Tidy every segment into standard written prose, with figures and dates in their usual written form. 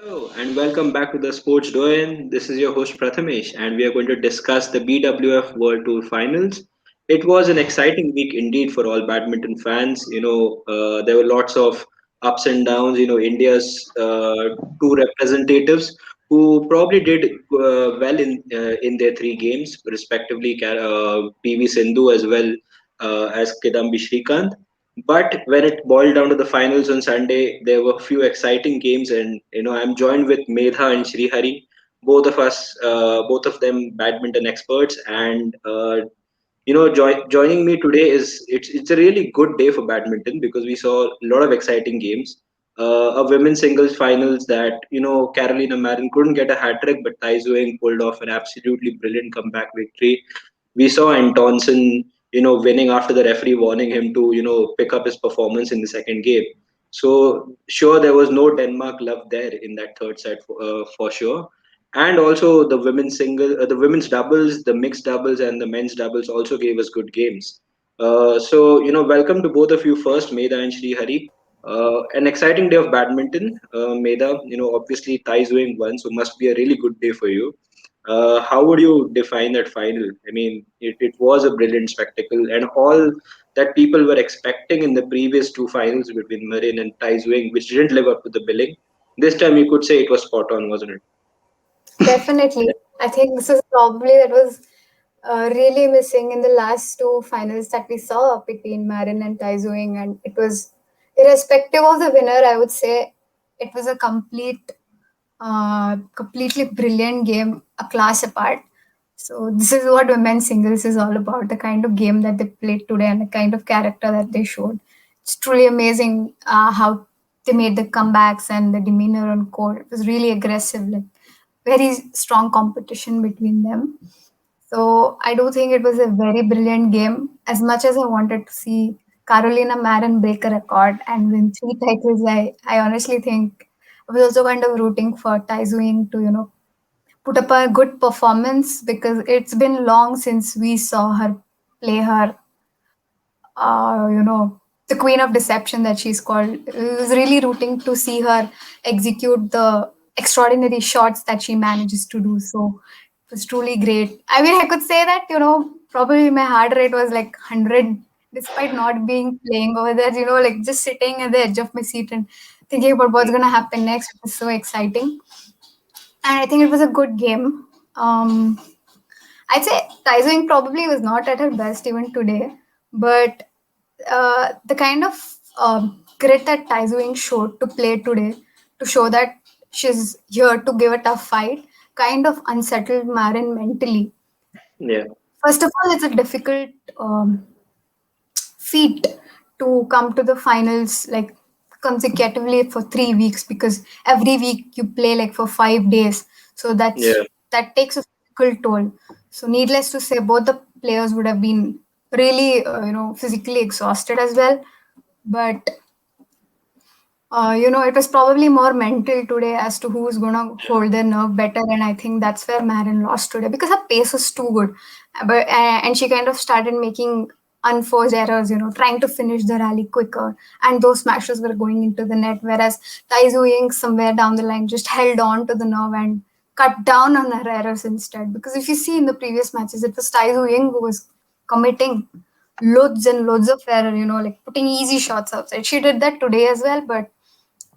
Hello and welcome back to the Sports Doyen. This is your host Prathamesh, and we are going to discuss the BWF World Tour Finals. It was an exciting week indeed for all badminton fans. There were lots of ups and downs. India's two representatives who probably did well in their three games, respectively, PV Sindhu as well as Kidambi Shrikant. But when it boiled down to the finals on Sunday, there were a few exciting games, and I'm joined with Medha and Srihari, both of them badminton experts, and joining me today is it's a really good day for badminton because we saw a lot of exciting games. A women's singles finals that Carolina Marin couldn't get a hat trick, but Tai Tzu pulled off an absolutely brilliant comeback victory. We saw Antonsen, winning after the referee warning him to pick up his performance in the second game. So sure, there was no Denmark love there in that third set for sure, and also the women's doubles, the mixed doubles, and the men's doubles also gave us good games. Welcome to both of you first, Medha and Shri Hari. An exciting day of badminton, Medha. Obviously, Thais doing one, so must be a really good day for you. How would you define that final? I mean, it was a brilliant spectacle, and all that people were expecting in the previous two finals between Marin and Thais which didn't live up to the billing. This time, you could say it was spot on, wasn't it? Definitely. I think this is probably that was really missing in the last two finals that we saw between Marin and Taizuing, and it was irrespective of the winner. I would say it was a completely brilliant game, a class apart. So this is what women's singles is all about: the kind of game that they played today and the kind of character that they showed. It's truly amazing how they made the comebacks and the demeanor on court. It was really aggressive, like very strong competition between them. So I do think it was a very brilliant game. As much as I wanted to see Carolina Marin break a record and win three titles, I honestly think I was also kind of rooting for Tai Tzuing to, put up a good performance because it's been long since we saw her play her the queen of deception that she's called. I was really rooting to see her execute the extraordinary shots that she manages to do. So it was truly great. I mean, I could say that, probably my heart rate was like 100 despite not being playing over there, like just sitting at the edge of my seat and thinking about what's going to happen next. It was so exciting. And I think it was a good game. Um, I'd say Taizuing probably was not at her best even today, but the kind of grit that Taizuing showed to play today, to show that she's here to give a tough fight, kind of unsettled Marin mentally. Yeah. First of all, it's a difficult feat to come to the finals like consecutively for 3 weeks because every week you play like for 5 days. So Yeah. that takes a physical toll. So needless to say, both the players would have been really physically exhausted as well. But it was probably more mental today as to who's going to hold their nerve better. And I think that's where Marin lost today because her pace was too good. And she kind of started making unforced errors, trying to finish the rally quicker. And those smashes were going into the net. Whereas Tai Tzu Ying somewhere down the line just held on to the nerve and cut down on her errors instead. Because if you see in the previous matches, it was Tai Tzu Ying who was committing loads and loads of error, like putting easy shots outside. She did that today as well, but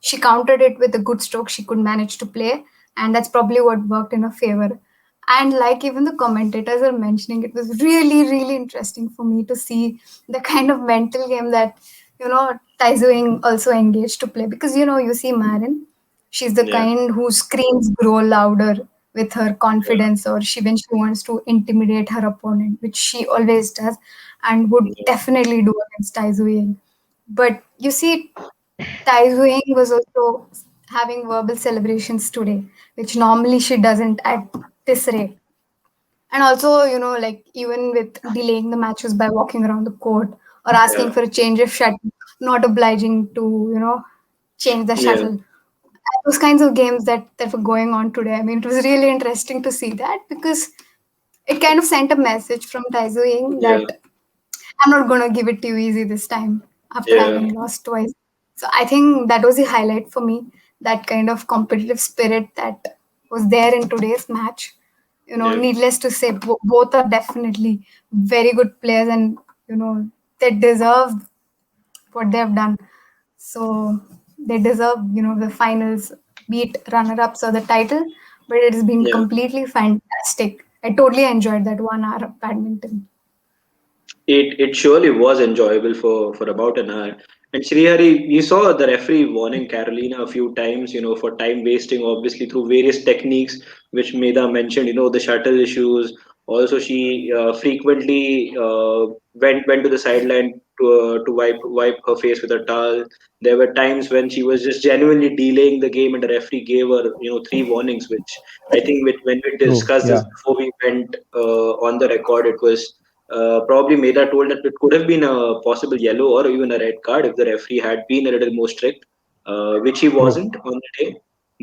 she countered it with a good stroke she could manage to play, and that's probably what worked in her favor. And like even the commentators are mentioning, it was really, really interesting for me to see the kind of mental game that Taizuing also engaged to play because you see Marin, she's the Yeah. kind who screams grow louder with her Yeah. confidence or she when she wants to intimidate her opponent, which she always does and would Yeah. definitely do against Taizuing. But you see Tai Huing was also having verbal celebrations today, which normally she doesn't at this rate. And also, like even with delaying the matches by walking around the court or asking Yeah. for a change of shuttle, not obliging to, change the Yeah. shuttle. Those kinds of games that were going on today. I mean, it was really interesting to see that because it kind of sent a message from Taizo Ying Yeah. that I'm not going to give it to you easy this time after Yeah. having lost twice. So I think that was the highlight for me that kind of competitive spirit that was there in today's match. Yeah. Needless to say, both are definitely very good players, and they deserve what they have done. So they deserve, the finals, beat runner-ups or the title. But it has been Yeah. completely fantastic. I totally enjoyed that 1 hour of badminton. It surely was enjoyable for about an hour. And Srihari, you saw the referee warning Carolina a few times, for time wasting, obviously through various techniques, which Meda mentioned, the shuttle issues. Also, she frequently went to the sideline to wipe her face with a towel. There were times when she was just genuinely delaying the game, and the referee gave her, three warnings. Which I think, when we True. discussed this Yeah. before we went on the record, it was probably Meda told that it could have been a possible yellow or even a red card if the referee had been a little more strict, which he True. wasn't on the day.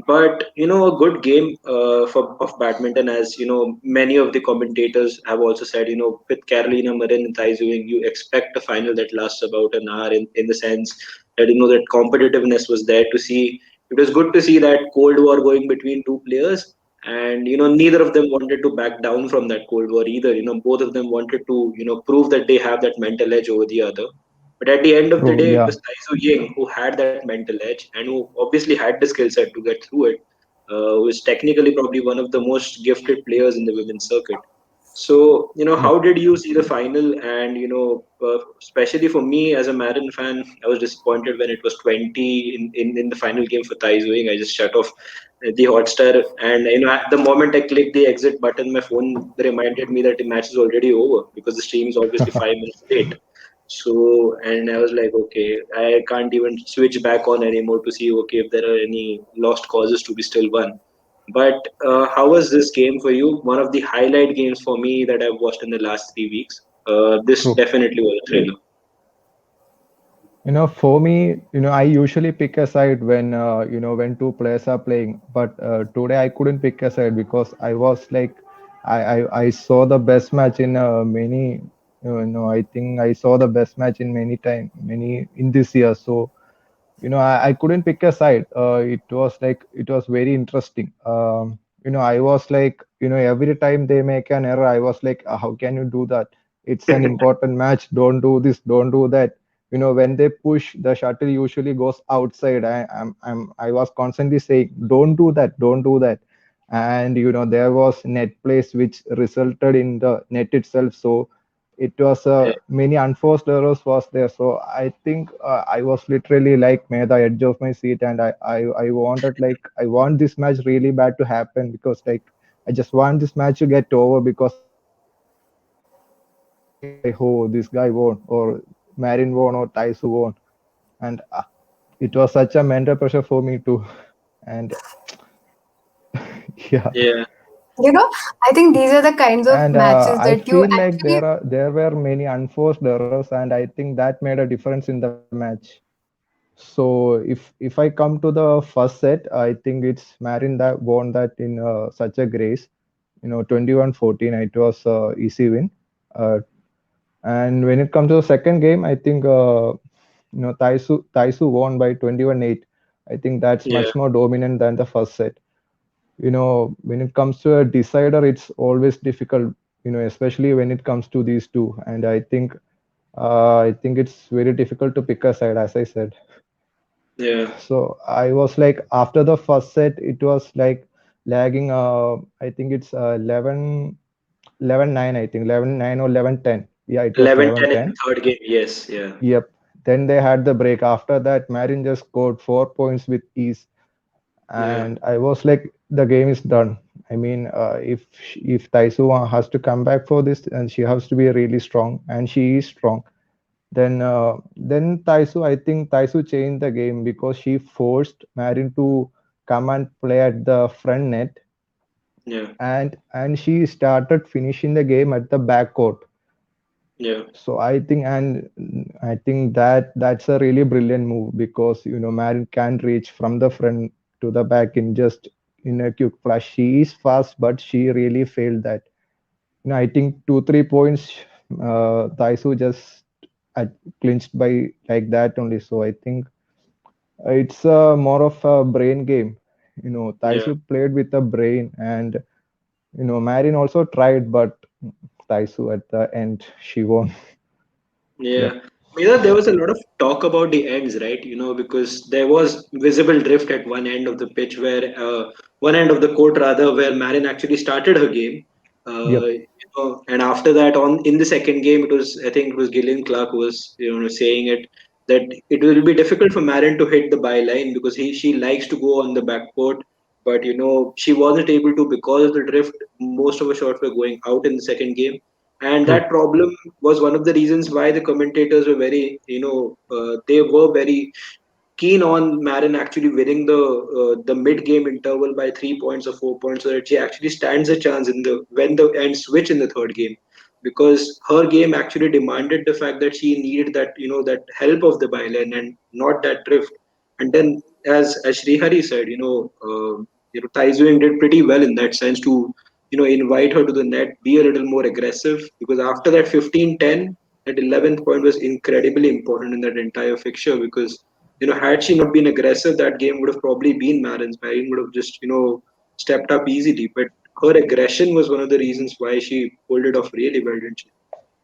But a good game for of badminton, as many of the commentators have also said. With Carolina Marin and Tai Tzuing, you expect a final that lasts about an hour. In the sense that that competitiveness was there to see. It was good to see that cold war going between two players, and neither of them wanted to back down from that cold war either. Both of them wanted to prove that they have that mental edge over the other. But at the end of the True. day, it Yeah. was Taizu Ying who had that mental edge and who obviously had the skill set to get through it. Who is technically probably one of the most gifted players in the women's circuit. So, Yep. how did you see the final? And, especially for me as a Marin fan, I was disappointed when it was 20 in the final game for Tai Tzuing. I just shut off the Hotstar, and at the moment I clicked the exit button, my phone reminded me that the match is already over because the stream is obviously 5 minutes late. So, and I was like, okay, I can't even switch back on anymore to see, okay, if there are any lost causes to be still won. But how was this game for you? One of the highlight games for me that I've watched in the last 3 weeks. This True. definitely was a thriller. For me, I usually pick a side when when two players are playing. But today I couldn't pick a side because I was like, I saw the best match in many. I think I saw the best match in many in this year. So I couldn't pick a side. It was very interesting. I was like, every time they make an error, I was like, how can you do that? It's an important match. Don't do this. Don't do that. When they push, the shuttle usually goes outside. I was constantly saying, don't do that. Don't do that. And there was net plays which resulted in the net itself. So it was Yeah, many unforced errors was there. So I think I was literally like made the edge of my seat, and I wanted, like, I want this match really bad to happen, because like I just want this match to get over, because I was like, oh, this guy won, or Marin won, or Taisu won. And it was such a mental pressure for me too. And yeah. yeah, I think these are the kinds of And matches I that you feel like actually. there were many unforced errors, and I think that made a difference in the match. So if I come to the first set, I think it's Marin that won that in such a grace. 21-14. It was easy win. Uh, and when it comes to the second game, I think Taisu won by 21-8. I think that's yeah, much more dominant than the first set. When it comes to a decider, it's always difficult. Especially when it comes to these two. And I think it's very difficult to pick a side, as I said. yeah, So I was like, after the first set, it was like lagging. I think it's 11-9. I think 11-9 or 11-10. Yeah, it was 11-10 in 11-10. the third game. Yes, yeah, Yep. Then they had the break. After that, Marin just scored 4 points with ease, yeah, and I was like, the game is done. I mean, if Taisu has to come back for this, and she has to be really strong, and she is strong. Then Taisu, I think Taisu changed the game because she forced Marin to come and play at the front net, yeah, and she started finishing the game at the back court. yeah, So I think that's a really brilliant move, because Marin can reach from the front to the back in just in a quick flash. She is fast, but she really failed that. I think 2 3 points, Taisu just uh, clinched by like that only. So I think It's more of a brain game. Yeah. Taisu played with a brain, and Marin also tried, but Taisu at the end she won. Yep. Yeah. There was a lot of talk about the ends, right? Because there was visible drift at one end of the pitch one end of the court rather, where Marin actually started her game. Yep. And after that, in the second game, I think it was Gillian Clark who was, saying it, that it will be difficult for Marin to hit the byline because she likes to go on the backcourt, but she wasn't able to because of the drift. Most of her shots were going out in the second game, and True. that problem was one of the reasons why the commentators were they were very keen on Marin actually winning the mid game interval by 3 points or 4 points, so that she actually stands a chance in the when the end switch in the third game, because her game actually demanded the fact that she needed that help of the byline and not that drift. And then, as Srihari said, Tai Tzu did pretty well in that sense to invite her to the net, be a little more aggressive, because after that 15-10, that 11th point was incredibly important in that entire fixture, because had she not been aggressive, that game would have probably been Marin's. Marin would have just stepped up easily, but her aggression was one of the reasons why she pulled it off really well, didn't she?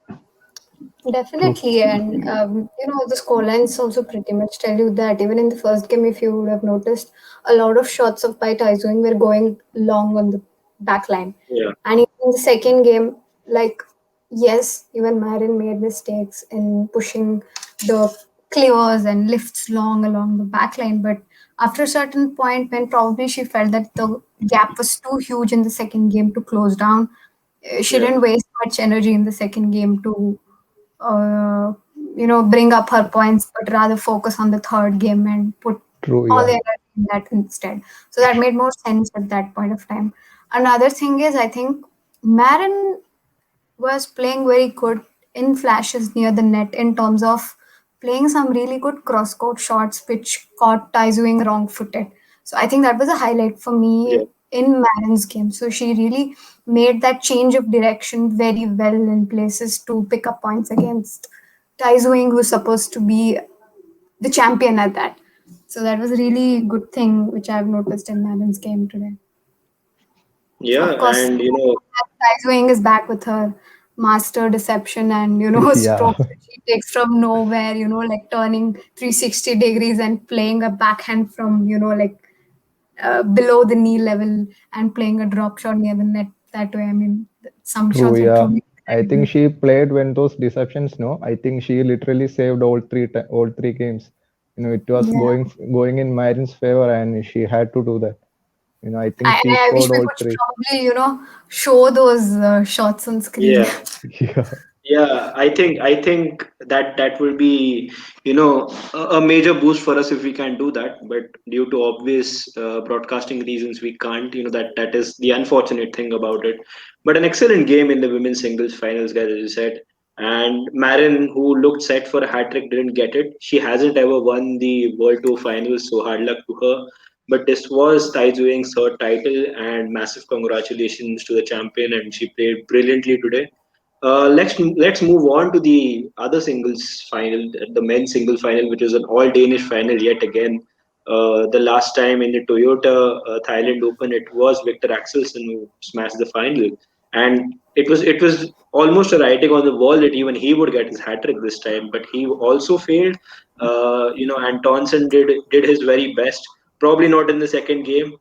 True. Definitely, and the scorelines also pretty much tell you that even in the first game, if you would have noticed, a lot of shots of Pai Taizuing were going long on the back line, Yeah, and even in the second game, like yes, even Marin made mistakes in pushing the clears and lifts long along the back line, but after a certain point, when probably she felt that the gap was too huge in the second game to close down, she yeah, didn't waste much energy in the second game to uh, bring up her points, but rather focus on the third game and put True. all the Yeah. energy in that instead. So that made more sense at that point of time. Another thing is, I think Marin was playing very good in flashes near the net in terms of playing some really good cross court shots which caught Taizuing wrong footed. So I think that was a highlight for yeah. me in Marin's game. So she really made that change of direction very well in places to pick up points against Taizuing, who's supposed to be the champion at that. So that was a really good thing which I've noticed in Marin's game today. Yeah, Of course, and Wing is back with her master deception and Yeah. strokes that she takes from nowhere. Like turning 360 degrees and playing a backhand from like below the knee level and playing a drop shot near the net that way. I mean, some True. shots are Yeah. truly I think incredible. she played when those deceptions. No, I think she literally saved all three games. It was Yeah, going in Marin's favor, and she had to do that. I think she I wish scored we all could three. probably show those shots on screen. yeah. Yeah. Yeah, I think that will be a major boost for us if we can do that. But due to obvious broadcasting reasons, we can't. That is the unfortunate thing about it. But an excellent game in the women's singles finals, guys, as you said. And Marin, who looked set for a hat trick, didn't get it. She hasn't ever won the World Tour finals, so hard luck to her. But this was Tai Tzuing's third title, and massive congratulations to the champion. And she played brilliantly today. Let's move on to the other singles final, the men's singles final, which is an all Danish final yet again. The last time in the Toyota Thailand Open, it was Victor Axelsen who smashed the final, and it was almost a writing on the wall that even he would get his hat trick this time, but he also failed. Antonsen did his very best. Probably not in the second game,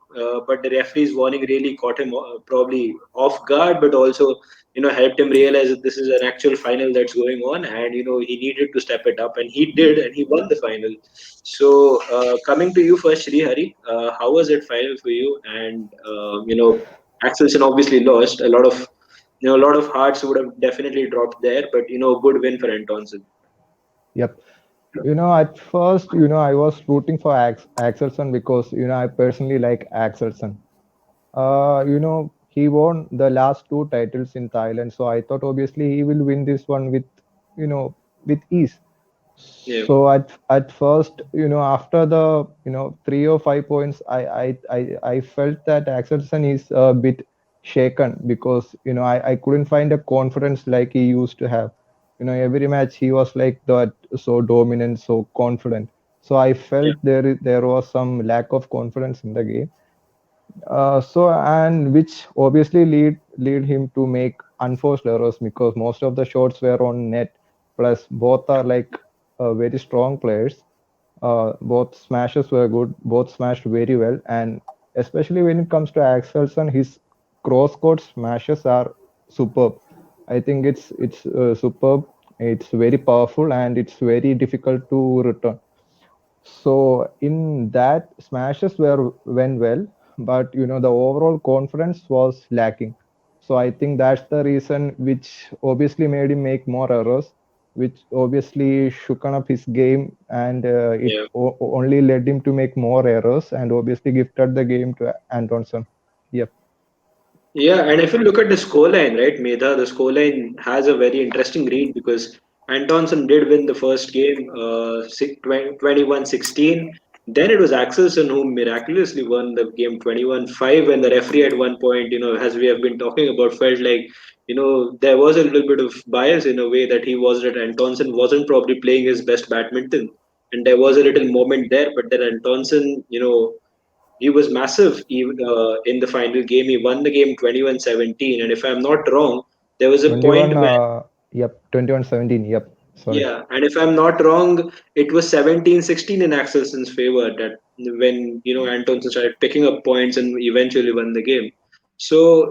but the referee's warning really caught him probably off guard, but also helped him realize that this is an actual final that's going on, and he needed to step it up, and he did, and he won the final. So coming to you first, Shri Hari, how was it final for you? And Axelson obviously lost a lot of a lot of hearts would have definitely dropped there, but good win for Antonsen. Yep. At first, I was rooting for Axelson because I personally like Axelson. He won the last two titles in Thailand, so I thought obviously he will win this one you know, with ease. Yeah, So at first, after the 3 or 5 points, I felt that Axelson is a bit shaken because I couldn't find a confidence like he used to have. Every match he was like that, so dominant, so confident. So I felt there was some lack of confidence in the game. So and which obviously lead him to make unforced errors because most of the shots were on net. Plus, both are like very strong players. Both smashes were good. Both smashed very well, and especially when it comes to Axelson, his cross-court smashes are superb. I think it's superb. It's very powerful and it's very difficult to return. So in that, smashes were went well, but the overall confidence was lacking. So I think that's the reason which obviously made him make more errors, which obviously shooken up his game, and it Yeah. only led him to make more errors, and obviously gifted the game to Antonson. Yep. Yeah, and if you look at the scoreline, right, Medha, the scoreline has a very interesting read because Antonson did win the first game, 21-16. Then it was Axelson who miraculously won the game 21-5, and the referee at one point, as we have been talking about, felt like, there was a little bit of bias in a way that he was that Antonson wasn't probably playing his best badminton. And there was a little moment there, but then Antonson, he was massive even in the final game. He won the game 21-17. And if I'm not wrong, there was a point 21. when, Yep. 21-17. Yep. Sorry. yeah, and if I'm not wrong, it was 17-16 in Axelson's favor that when, Antonsen started picking up points and eventually won the game. So,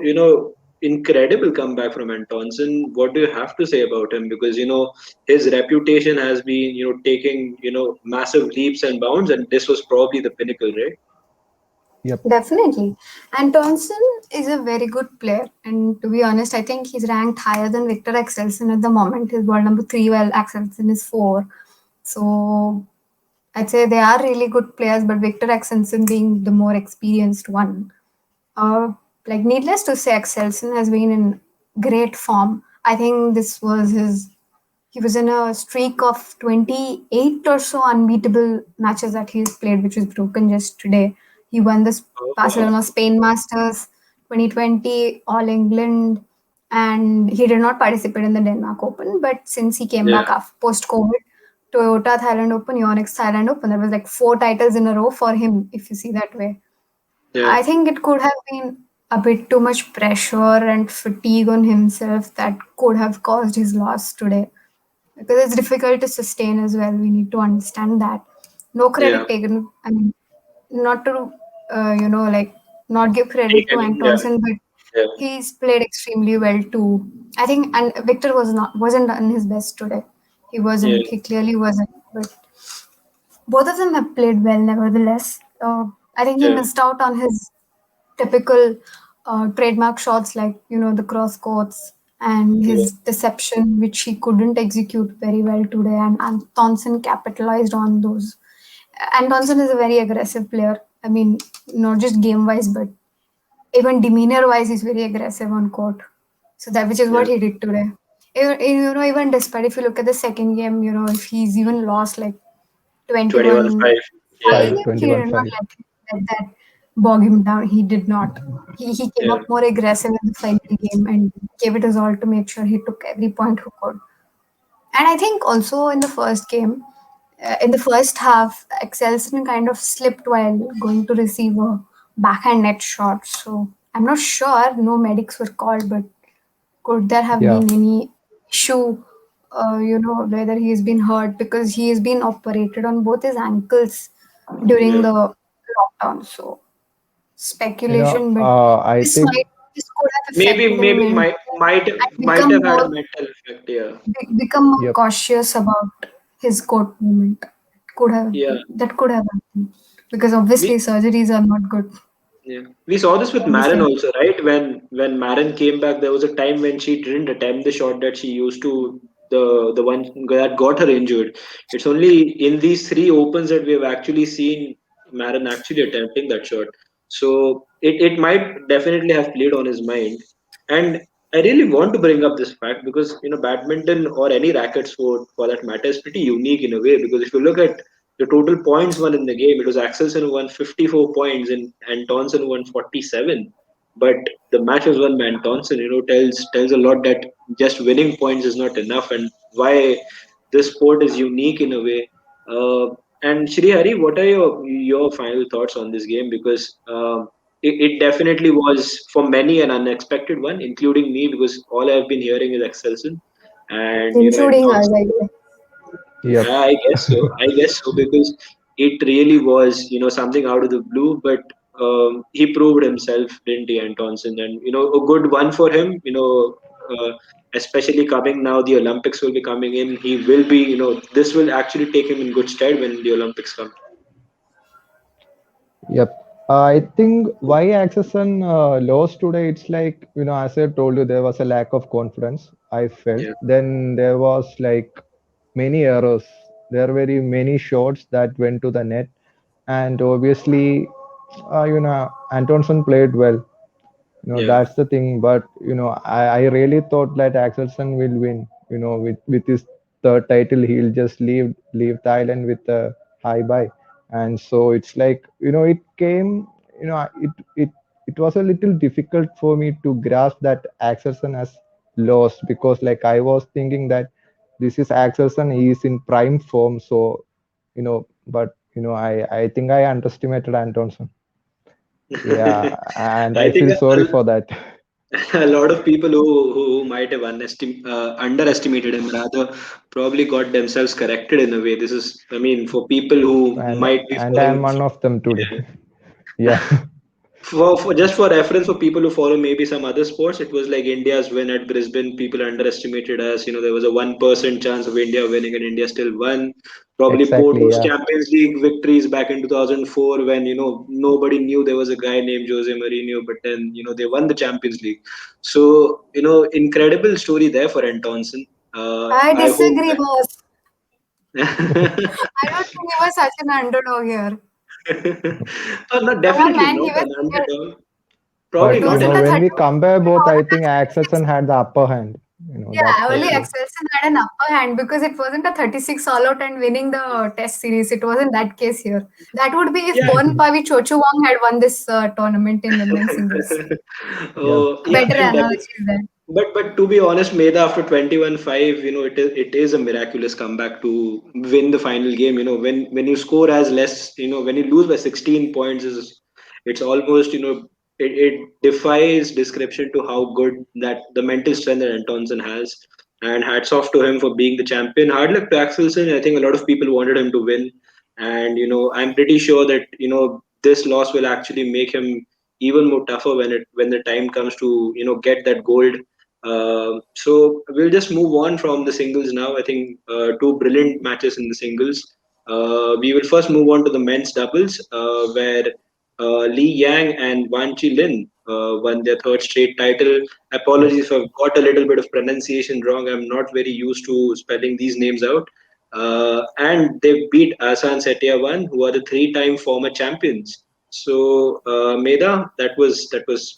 incredible comeback from Antonsen. What do you have to say about him? Because, his reputation has been, taking, massive leaps and bounds, and this was probably the pinnacle, right? Yep. Definitely. And Thompson is a very good player. And to be honest, I think he's ranked higher than Victor Axelsen at the moment. He's world number 3, while Axelsen is 4. So I'd say they are really good players, but Victor Axelsen being the more experienced one. Uh, like, needless to say, Axelsen has been in great form. I think this was he was in a streak of 28 or so unbeatable matches that he's played, which was broken just today. He won the Oh, wow. Barcelona Spain Masters 2020, All England, and he did not participate in the Denmark Open. But since he came back Yeah, after post COVID, Toyota Thailand Open, Yonex Thailand Open, there was like 4 titles in a row for him, if you see that way. yeah, I think it could have been a bit too much pressure and fatigue on himself that could have caused his loss today, because it's difficult to sustain as well. We need to understand that. No yeah. credit taken. I mean, not to, like, not give Take credit to any, yeah, Antonsen, but yeah, he's played extremely well too. I think, and Victor wasn't on his best today. He yeah, wasn't. He clearly wasn't. But both of them have played well, nevertheless. I think he yeah, missed out on his typical trademark shots, like the cross courts and yeah, his deception, which he couldn't execute very well today. And Thompson capitalized on those. And Thompson is a very aggressive player. I mean, not just game wise, but even demeanor wise, he's very aggressive on court. So that, which is yeah. what he did today. Even despite, if you look at the second game, if he's even lost like 21 21-5. Yeah, 5, 5. he did not 21-5. let that bog him down. He did not. He came yeah, up more aggressive in the final game and gave it his all to make sure he took every point he could. And I think also in the first game, in the first half, Excelson kind of slipped while going to receive a backhand net shot. So I'm not sure. No medics were called, but could there have Yeah. been any issue? Whether he's been hurt, because he has been operated on both his ankles during yeah. the lockdown. So speculation, but I this think might this could have Maybe, affected him, maybe and might have had a mental effect. Yeah, become more yep. cautious about his court movement. Could have yeah. that could have happened, because We obviously surgeries are not good. Yeah, we saw this with Marin Obviously, also, right? When Marin came back, there was a time when she didn't attempt the shot that she used to, the one that got her injured. It's only in these three opens that we have actually seen Marin actually attempting that shot. So it might definitely have played on his mind. And I really want to bring up this fact because badminton or any racket sport for that matter is pretty unique in a way, because if you look at the total points won in the game, it was Axelsen who won 54 points and Tonson won 47. But the match was won by Antonsen, tells a lot that just winning points is not enough, and why this sport is unique in a way. And Shri Hari, what are your final thoughts on this game? Because it definitely was for many an unexpected one, including me, because all I've been hearing is Excelson, and Including us, I guess. Yep. I guess so. I guess so because it really was, something out of the blue. But he proved himself, didn't he, Antonsen? And a good one for him. Especially coming now, the Olympics will be coming in. He will be, this will actually take him in good stead when the Olympics come. Yep. I think why Accession lost today, it's like, as I told you, there was a lack of confidence, I felt. Yeah. Then there was like many errors. There were very many shots that went to the net. And obviously, Antonsen played well. Yeah. That's the thing. But, I really thought that Axelsen will win. With his third title, he'll just leave Thailand with a high buy. And so it's like, it came, it it was a little difficult for me to grasp that Axelsen has lost because like I was thinking that this is Axelsen, he is in prime form. So, but I think I underestimated Antonsen. Yeah, and I I think feel sorry for that. a lot of people who might have underestimated him rather probably got themselves corrected in a way. This is, I mean, for people who and might be and I'm following. one of them today. Yeah. Yeah, For just for reference, for people who follow maybe some other sports, it was like India's win at Brisbane. People underestimated us. There was a 1% chance of India winning, and India still won. Probably exactly. Porto's Yeah, Champions League victories back in 2004, when nobody knew there was a guy named Jose Mourinho, but then they won the Champions League. So incredible story there for Antonsen. I I hope disagree, boss. that. I don't think he was such an underdog here. No, Come on, definitely man, not he was an here. underdog. Probably It but not was an in the underdog. when we 30th compare minute, both, all I of think a Axelson sudden, had the upper hand. That's yeah, for only Yeah. sure. Excelson had an upper hand because it wasn't a 36 all out and winning the test series. It wasn't that case here. That would be if Yeah. Bonpavi Chochuwang had won this tournament in women's singles. Yeah, Oh, A yeah, better and analogy is there. but to be honest, Meda after 21-5, it is a miraculous comeback to win the final game. When you score as less, when you lose by 16 points, it's almost it defies description to how good that the mental strength that Antonsen has. And hats off to him for being the champion. Hard luck to Axelsen. I think a lot of people wanted him to win, and I'm pretty sure that this loss will actually make him even more tougher when the time comes to get that gold. So we'll just move on from the singles now. I think two brilliant matches in the singles. We will first move on to the men's doubles, where Li Yang and Wan Chi Lin won their third straight title. yep. Apologies if I've got a little bit of pronunciation wrong. I'm not very used to spelling these names out. And they beat Asan Setyawan, who are the three-time former champions. So, Meda, that was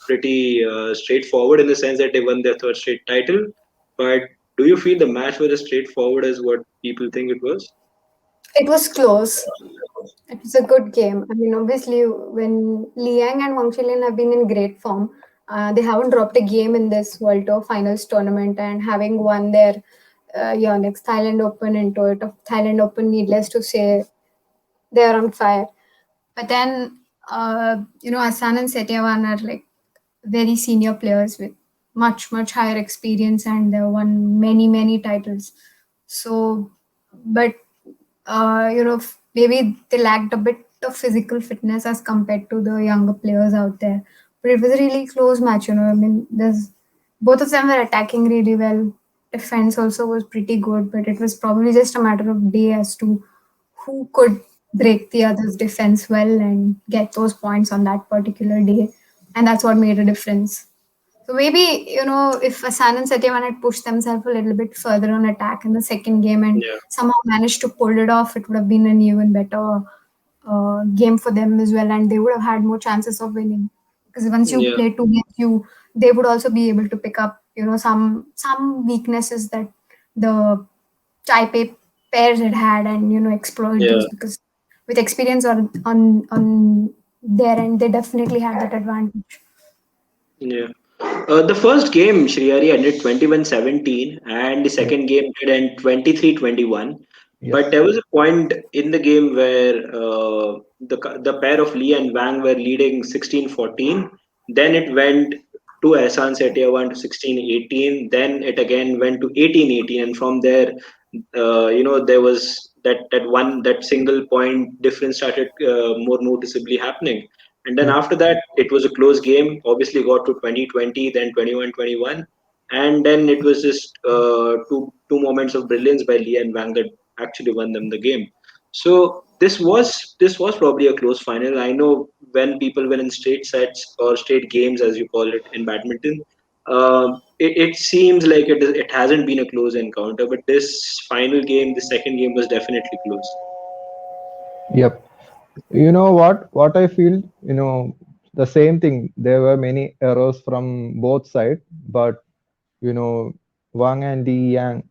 pretty straightforward in the sense that they won their third straight title. But do you feel the match was as straightforward as what people think it was? It was close. It was a good game. I mean, obviously, when Liang and Wang Chilin have been in great form, they haven't dropped a game in this World Tour Finals tournament, and having won their next Thailand Open and Toyota Thailand Open, needless to say, they're on fire. But then, Asan and Setyawan are like very senior players with much, much higher experience, and they won many, many titles. So, but maybe they lacked a bit of physical fitness as compared to the younger players out there. But it was a really close match. I mean, there's both of them were attacking really well. Defense also was pretty good, but it was probably just a matter of day as to who could break the other's defense well and get those points on that particular day, and that's what made a difference. So maybe, if Asan and Satyavan had pushed themselves a little bit further on attack in the second game and Yeah, somehow managed to pull it off, it would have been an even better game for them as well, and they would have had more chances of winning. Because once you yeah, play two games, they would also be able to pick up, some weaknesses that the Taipei pairs had and exploit yeah, those because with experience on their end, they definitely had that advantage. yeah. The first game, Shriyari, ended 21-17, and the Yep. second game did end 23-21. But Yes. there was a point in the game where the pair of Lee and Wang were leading 16-14. Then it went to Ehsan Setiawan to 16-18. Then it again went to 18-18, and from there, there was that single point difference started more noticeably happening. And then Mm. after that, it was a close game. Obviously, got to 20-20, then 21-21, and then it was just two moments of brilliance by Lee and Wang that actually won them the game. So this was probably a close final. I know when people win in straight sets or straight games, as you call it in badminton, it seems like it hasn't been a close encounter. But this final game, the second game, was definitely close. Yep. You know what I feel, the same thing. There were many errors from both sides, but you know, Wang and Li Yang,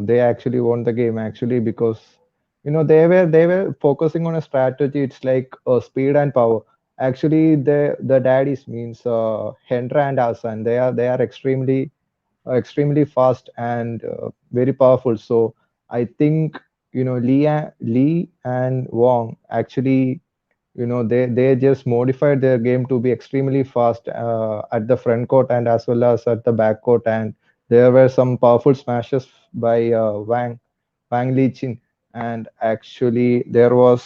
they actually won the game actually because they were focusing on a strategy. It's like speed and power. Actually, the daddies means Hendra and Asan. They are extremely fast and very powerful. So I think Lee and Wong actually they just modified their game to be extremely fast at the front court and as well as at the back court, and there were some powerful smashes by Wang Lichin, and actually there was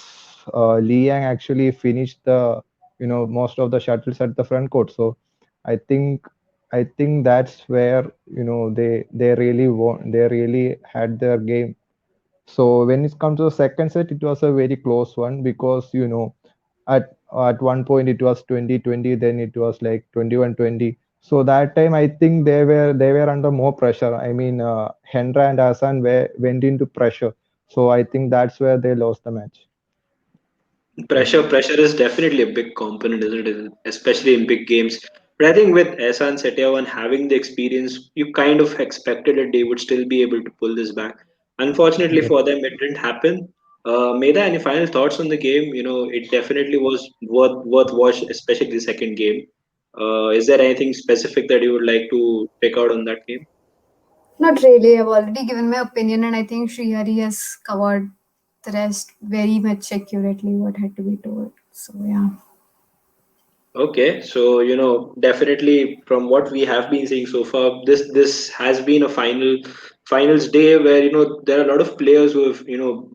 Li Yang actually finished the most of the shuttles at the front court. So I think that's where they really won, they really had their game. So when it comes to the second set, it was a very close one because at one point it was 20-20, then it was like 21-20. So that time I think they were under more pressure. I mean, Hendra and Hassan went into pressure. So I think that's where they lost the match. Yep. Pressure is definitely a big component, isn't it? Especially in big games. But I think with Ehsan Setiawan having the experience, you kind of expected that they would still be able to pull this back. Unfortunately Yep. for them, it didn't happen. Meda, any final thoughts on the game? It definitely was worth watch, especially the second game. Is there anything specific that you would like to pick out on that game? Not really. I've already given my opinion, and I think Srihari has covered the rest very much accurately what had to be told. So yeah. Okay, so definitely from what we have been seeing so far, this has been a finals day where there are a lot of players who have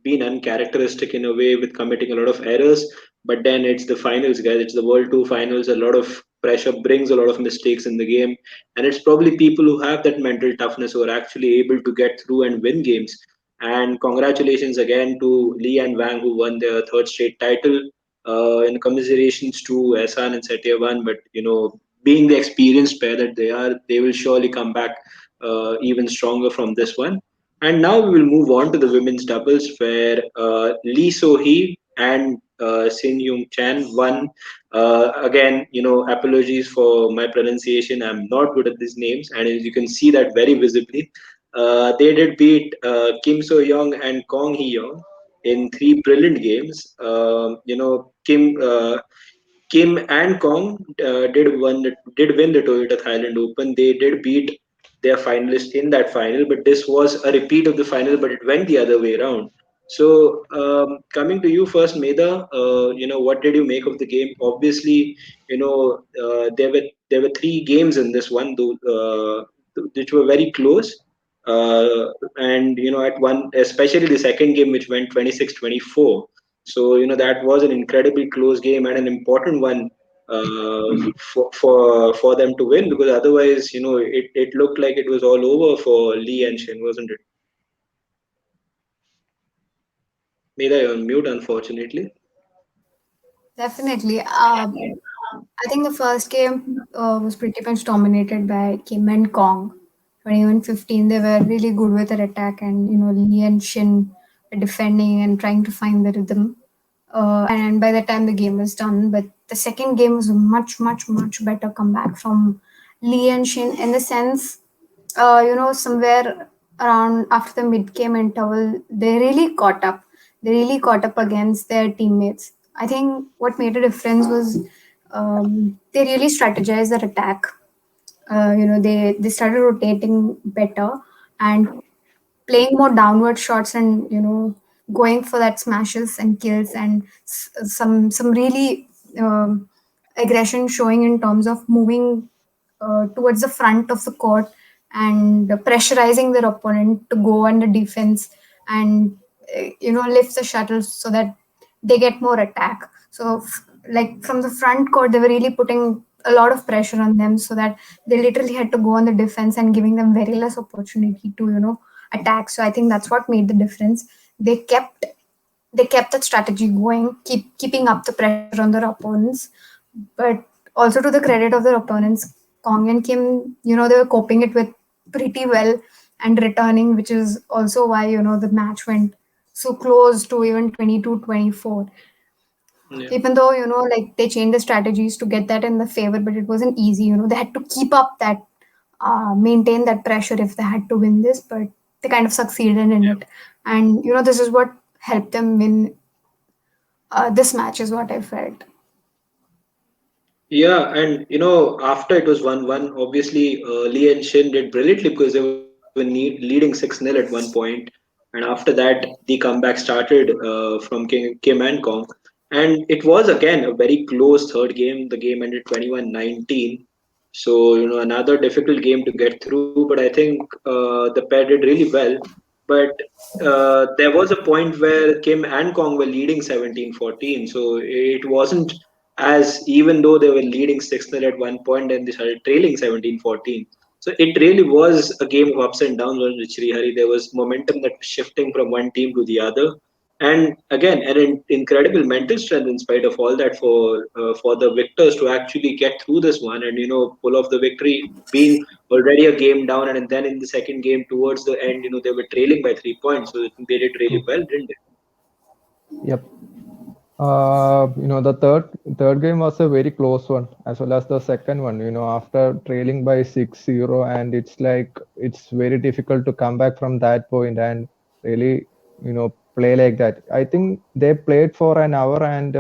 been uncharacteristic in a way with committing a lot of errors. But then it's the finals, guys. It's the World Tour finals. A lot of pressure brings a lot of mistakes in the game, and it's probably people who have that mental toughness who are actually able to get through and win games. And congratulations again to Lee and Wang who won their third straight title in commiserations to Ehsan and Satyavan. But being the experienced pair that they are, they will surely come back even stronger from this one. And now we will move on to the women's doubles, where Lee So Hee and Sin Yung Chan won. Again, apologies for my pronunciation. I'm not good at these names, and as you can see that very visibly. They did beat Kim So Young and Kong Hee Young in three brilliant games. Kim and Kong did win the Toyota Thailand Open. They did beat their finalists in that final, but this was a repeat of the final, but it went the other way around. So, coming to you first, Meda, what did you make of the game? Obviously, there were three games in this one, though, which were very close. And at one, especially the second game, which went 26-24. So that was an incredibly close game and an important one for them to win, because otherwise it looked like it was all over for Lee and Shin, wasn't it? Made I on mute, unfortunately. Definitely. I think the first game was pretty much dominated by Kim and Kong. 21-15, they were really good with their attack, and Lee and Shin were defending and trying to find the rhythm. And by the time the game was done, but the second game was a much, much, much better comeback from Lee and Shin in the sense, somewhere around after the mid game interval, they really caught up. They really caught up against their teammates. I think what made a difference was they really strategized their attack. They started rotating better and playing more downward shots and going for that smashes and kills, and some really aggression showing in terms of moving towards the front of the court and pressurizing their opponent to go under defense and lift the shuttles so that they get more attack. So like from the front court they were really putting a lot of pressure on them so that they literally had to go on the defense and giving them very less opportunity to attack. So I think that's what made the difference. They kept that strategy going, keeping up the pressure on their opponents. But also to the credit of their opponents, Kong and Kim, they were coping it with pretty well and returning, which is also why, the match went so close to even 22-24. Yeah. Even though, like they changed the strategies to get that in the favor, but it wasn't easy. They had to keep up that, maintain that pressure if they had to win this, but they kind of succeeded in it. And, this is what helped them win this match, is what I felt. Yeah, and after it was 1-1, obviously Lee and Shin did brilliantly because they were leading 6-0 at one point. And after that, the comeback started from Kim and Kong. And it was again a very close third game. The game ended 21-19. So, another difficult game to get through. But I think the pair did really well. But there was a point where Kim and Kong were leading 17-14. So it wasn't as even though they were leading 6-0 at one point and they started trailing 17-14. So it really was a game of ups and downs on Srihari. There was momentum that was shifting from one team to the other. And again, an incredible mental strength in spite of all that for the victors to actually get through this one and pull off the victory, being already a game down, and then in the second game towards the end, they were trailing by 3 points. So I think they did really True. well, didn't they? Yep. The third game was a very close one, as well as the second one. After trailing by 6-0, and it's like it's very difficult to come back from that point and really, play like that. I think they played for an hour and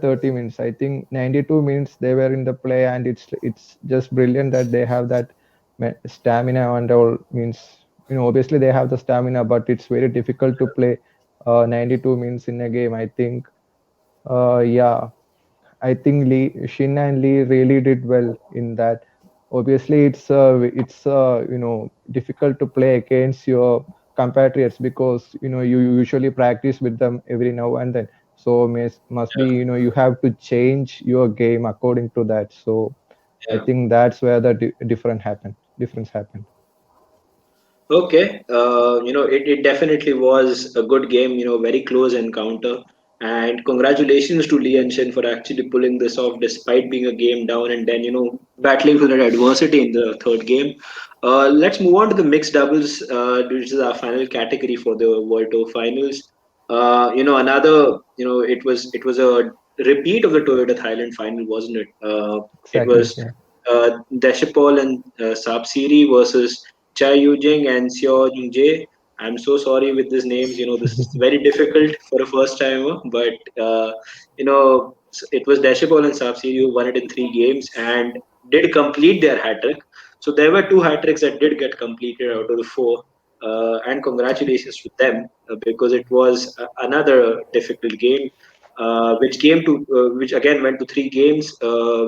30 minutes. I think 92 minutes they were in the play, and it's just brilliant that they have that stamina and all. Means obviously they have the stamina, but it's very difficult to play 92 minutes in a game. I think yeah, I think Shin and Lee really did well in that. Obviously, it's difficult to play against your compatriots because you usually practice with them every now and then. So must be you have to change your game according to that. So I Yeah. think that's where the difference happened. Okay, it definitely was a good game, very close encounter. And congratulations to Lee and Shin for actually pulling this off despite being a game down and then, battling through that adversity in the third game. Let's move on to the mixed doubles, which is our final category for the World Tour Finals. It was a repeat of the Toyota Thailand final, wasn't it? It Exactly. was Yeah. Deshapol and Sapsiri versus Chai Yujing and Xiao Jingjae. I'm so sorry with these names. This is very difficult for a first timer, but it was Deshapol and Sapsiri who won it in 3 games and did complete their hat trick. So there were 2 hat tricks that did get completed out of the 4. And congratulations to them because it was another difficult game, which again went to 3 games,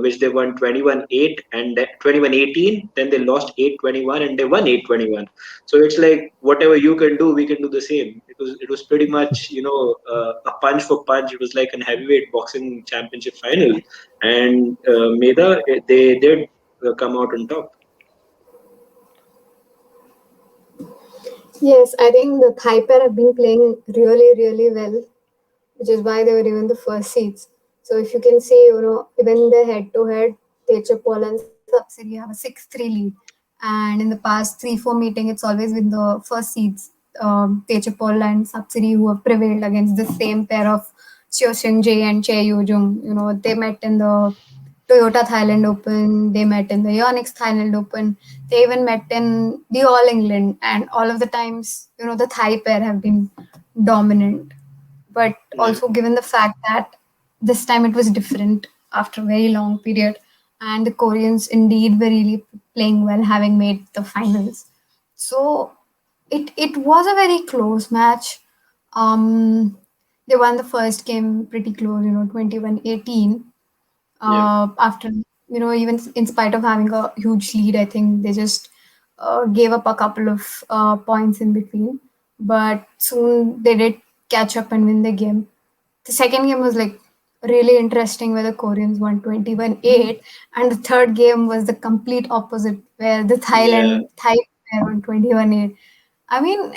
which they won 21-8 and 21-18. Then they lost 8-21 and they won 8-21. So it's like whatever you can do, we can do the same. It was pretty much a punch for punch. It was like an heavyweight boxing championship final, and Meda, they did come out on top. Yes, I think the Thai pair have been playing really, really well, which is why they were even the first seeds. So if you can see, even the head-to-head, Techapol and Subsidy have a 6-3 lead. And in the past 3-4 meeting, it's always been the first seeds, Techapol and Subsidy, who have prevailed against the same pair of Cheo Shin Jae and Che Yu Jung. They met in the Toyota Thailand Open, they met in the Yonex Thailand Open, they even met in the All England, and all of the times, the Thai pair have been dominant. But Yeah. also given the fact that this time it was different after a very long period, and the Koreans indeed were really playing well, having made the finals. So it was a very close match. Um, they won the first game pretty close, 21-18. Yeah. After, even in spite of having a huge lead, I think they just gave up a couple of points in between. But soon they did catch up and win the game. The second game was like really interesting where the Koreans won 21-8, and the third game was the complete opposite where the Yeah. Thai player won 21-8. I mean,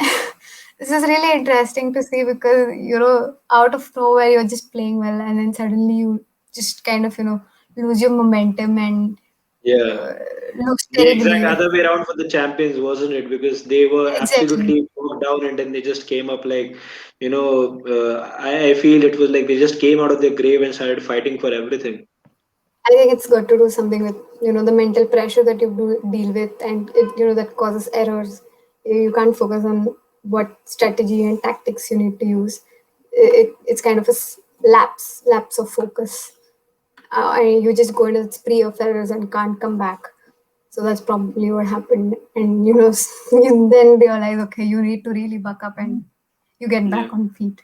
this is really interesting to see because out of nowhere you're just playing well, and then suddenly you just kind of lose your momentum and Yeah. uh, lose The exact terribly. other way around for the champions, wasn't it? Because they were Exactly. absolutely knocked down and then they just came up like, I feel it was like they just came out of their grave and started fighting for everything. I think it's good to do something with the mental pressure that you do deal with, and that causes errors. You can't focus on what strategy and tactics you need to use. It's kind of a lapse of focus, and you just go into the spree of errors and can't come back. So that's probably what happened, and you then realize, okay, you need to really buck up and you get Yeah. back on feet.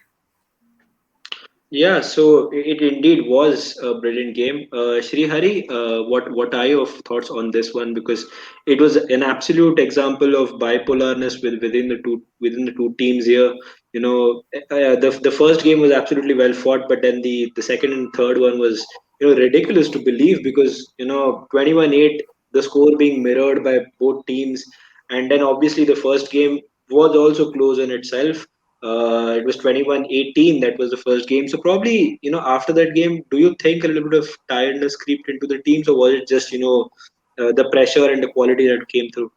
Yeah, so it indeed was a brilliant game. Shri Hari, what are your thoughts on this one? Because it was an absolute example of bipolarness within the two teams here. The first game was absolutely well fought, but then the second and third one was ridiculous to believe because 21-8, the score being mirrored by both teams, and then obviously the first game was also close in itself. It was 21-18. That was the first game. So probably, after that game, do you think a little bit of tiredness creeped into the teams, or was it just, the pressure and the quality that came through?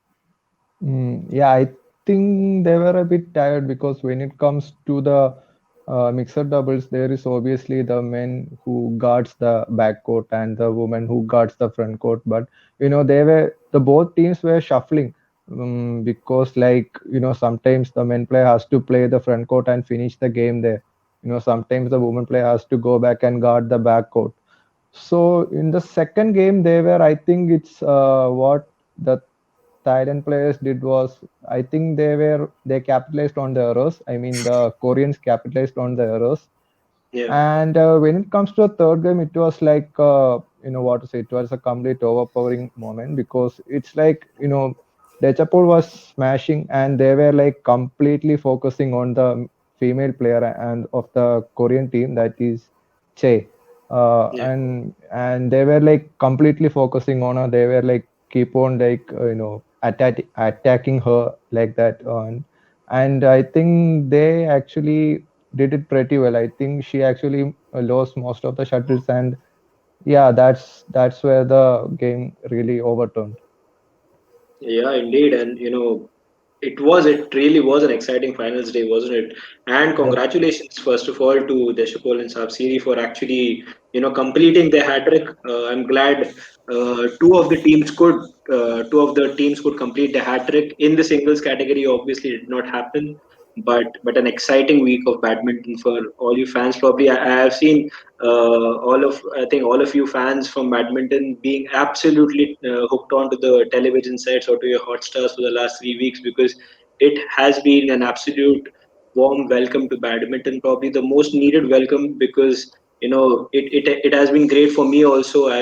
Yeah, I think they were a bit tired because when it comes to the mixed doubles, there is obviously the men who guards the back court and the woman who guards the front court. But the both teams were shuffling because sometimes the men player has to play the front court and finish the game there. Sometimes the woman player has to go back and guard the back court. So in the second game, I think it's what the Thailand players did was, I think they capitalized on the errors. I mean, the Koreans capitalized on the errors. Yeah, And when it comes to the third game, it was like, what to say, it was a complete overpowering moment because it's like, Dechapol was smashing and they were like completely focusing on the female player and of the Korean team, that is Che. yeah, And they were like completely focusing on her. They were like keep on like, attacking her like that. And I think they actually did it pretty well. I think she actually lost most of the shuttles, and yeah, that's where the game really overturned. yeah, indeed. And it really was an exciting finals day, wasn't it? And Yep. congratulations, first of all, to Deshapol and Sapsiri for actually, completing their hat trick. I'm glad two of the teams could complete the hat trick in the singles category. Obviously, it did not happen, but an exciting week of badminton for all you fans. Probably, I have seen I think all of you fans from badminton being absolutely hooked onto the television sets or to your Hotstars for the last 3 weeks because it has been an absolute warm welcome to badminton, probably the most needed welcome because it has been great for me also. I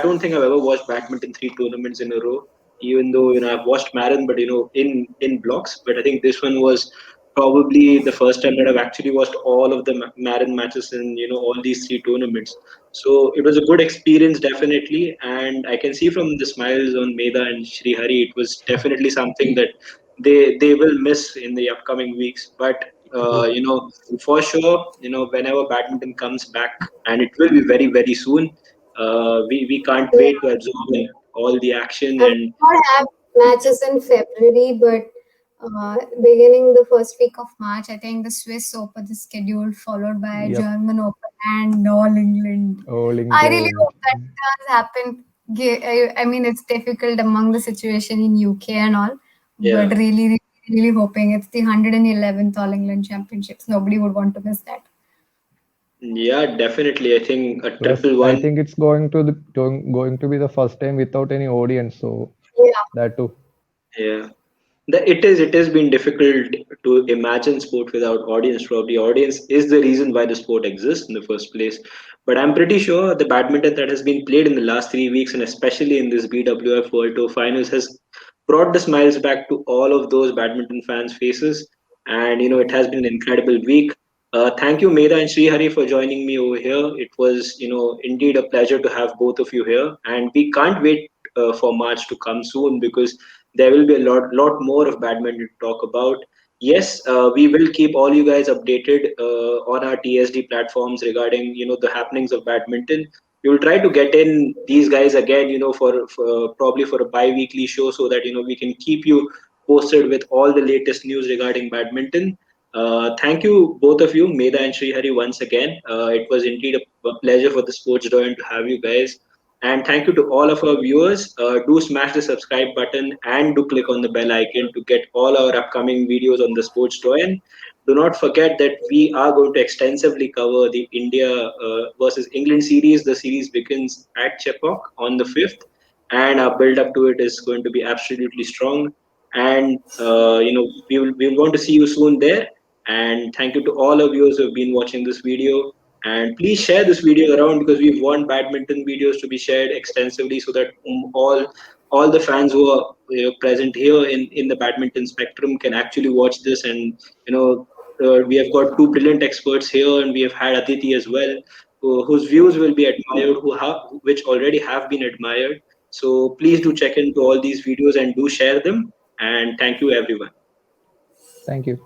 don't think I've ever watched badminton three tournaments in a row, even though I've watched Marin, but in blocks. But I think this one was probably the first time that I've actually watched all of the Marin matches in all these three tournaments. So it was a good experience, definitely, and I can see from the smiles on Meda and Shri Hari, it was definitely something that they will miss in the upcoming weeks. But for sure, whenever badminton comes back, and it will be very very soon, we can't wait to absorb all the action And we and not have matches in February, but beginning the first week of March, I think the Swiss Open is scheduled, followed by Yep. German Open and All England. All I really England. hope that does happen. I mean, it's difficult among the situation in UK and all, but yeah. really, really, really hoping it's the 111th All England Championships. Nobody would want to miss that. Yeah, definitely. I think a Plus, triple I one. think it's going to be the first time without any audience. So Yeah. that too. Yeah. It has been difficult to imagine sport without audience. Probably audience is the reason why the sport exists in the first place. But I'm pretty sure the badminton that has been played in the last 3 weeks, and especially in this BWF World Tour Finals, has brought the smiles back to all of those badminton fans' faces. And it has been an incredible week. Thank you, Meda and Srihari, for joining me over here. It was indeed a pleasure to have both of you here, and we can't wait for March to come soon, because there will be a lot more of badminton to talk about. Yes, we will keep all you guys updated on our TSD platforms regarding the happenings of badminton. We will try to get in these guys again, for probably for a bi-weekly show, so that we can keep you posted with all the latest news regarding badminton. Thank you, both of you, Meda and Srihari, once again. It was indeed a pleasure for the Sports Doyen to have you guys. And thank you to all of our viewers. Do smash the subscribe button and do click on the bell icon to get all our upcoming videos on the Sports Doyen. Do not forget that we are going to extensively cover the India versus England series. The series begins at Chepauk on the 5th, and our build up to it is going to be absolutely strong. And we want to see you soon there. And thank you to all our viewers who have been watching this video. And please share this video around, because we want badminton videos to be shared extensively, so that all the fans who are present here in the badminton spectrum can actually watch this. And we have got two brilliant experts here, and we have had Aditi as well, whose views will be admired, which already have been admired. So please do check into all these videos and do share them. And thank you, everyone. Thank you.